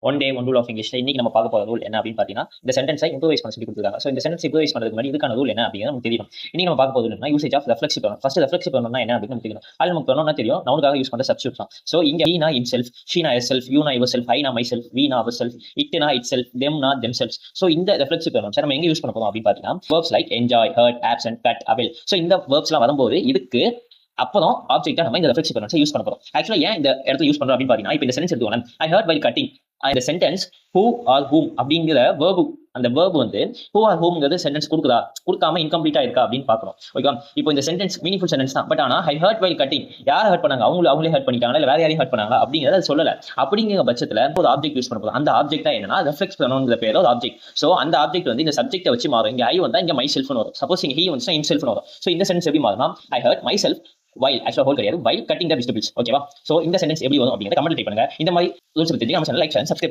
One day one rule of இங்கிலீஷ்ல இன்னைக்கு நம்ம பார்க்க போகிற ரூல் என்ன அப்படின்னு பார்த்தீங்கன்னா இந்த சென்டென்ஸை இம்ப்ரூவைஸ் பண்ணி சொல்லி கொடுத்துருக்காங்க. ஸோ இந்த சென்டென்ஸ் இம்ப்ரூவைஸ் பண்ணுறதுக்கு முன்னாடி இதுக்கான ரூல் என்ன அப்படிங்கிறது நமக்கு தெரியும். இன்னைக்கு நம்ம பார்க்க போகிறது usage of reflexive pronoun. First reflexive ப்ரொனவுன்னா என்ன அப்படின்னு நமக்கு தெரியும். அது நமக்கு ப்ரொனவுன்னா தெரியும், நவுனுக்காக யூஸ் பண்ணுற சப்ஸ்டிட்யூட் தான். ஸோ இங்க ஹீனா ஹிம்செல்ஃப், ஷீனா ஹெர்செல்ஃப், யூனா யுவர்செல்ஃப், ஐனா மைசெல்ஃப், வீனா அவர்செல்ஃப், இட்னா இட்செல்ஃப், தெம்னா தெம்செல்ஃப்ஸ். ஸோ இந்த ரெஃப்ளெக்சிவ் ப்ரொனவுன்ஸ் நம்ம எங்க யூஸ் பண்ண போறோம் அப்படின்னு பார்த்தீங்கன்னா verbs like enjoy, hurt, absent, cut, avail. So இந்த verbsலாம் வரும்போது இதுக்கு அப்பதான் ஆப்ஜெக்ட்டா நம்ம இந்த ரெஃப்ளெக்சிவ் ப்ரொனவுன்ஸை யூஸ் பண்ண போறோம். ஆக்சுவலா ஏன் இந்த இடத்துல யூஸ் பண்றோம் அப்படின்னு பார்த்தீங்கன்னா இப்போ இந்த சென்டென்ஸ் எடுத்துக்கோங்க. I heard while cutting. இந்த சென்டென்ஸ் who or whom அப்படிங்கிற verb, அந்த verb வந்து who or whomங்கிறது சென்டென்ஸ் கொடுக்குதா கொடுக்காம இன்கம்ப்ளீட்டா இருக்கா அப்படின்னு பார்க்கணும். ஓகே, இப்போ இந்த சென்டென்ஸ் மீனிங்ஃபுல் சென்டென்ஸ் தான். பட் ஆனா ஐ ஹர்ட் வைல் கட்டிங் யாரை ஹர்ட் பண்ணாங்க, அவங்களே ஹர்ட் பண்ணிட்டாங்களா இல்ல வேற யாரையும் ஹர்ட் பண்ணாங்களா அப்படிங்கறத அது சொல்லல. அப்படிங்கிற பட்சத்துல ஒரு ஆப்ஜெக்ட் யூஸ் பண்ண போதும். அந்த ஆப்ஜெக்ட்டா என்னன்னா ரெஃப்ளெக்ஸ் ப்ரொனவுன்ங்கிற பேர் ஒரு ஆப்ஜெக்ட். சோ அந்த ஆப்ஜெக்ட் வந்து இந்த சப்ஜெக்ட்டை வச்சு மாறும். இங்க ஐ வந்தா இங்க மை செல்ஃப்னு வரும். சப்போஸ் இங்க ஹி வந்துச்சுன்னா இம் செல்ஃப்னு வரும். சோ இந்த சென்டென்ஸ் எப்படி மாறும்னா I hurt myself while actually whole கிடையாது while cutting the vegetables. ஓகேவா? சோ இந்த சென்டென்ஸ் எப்படி வரும் அப்படிங்கறத கமெண்ட்ல டைப் பண்ணுங்க. இந்த மாதிரி ரூல்ஸ் பத்தி நம்ம சேனல் லைக் அண்ட் சப்ஸ்கிரைப்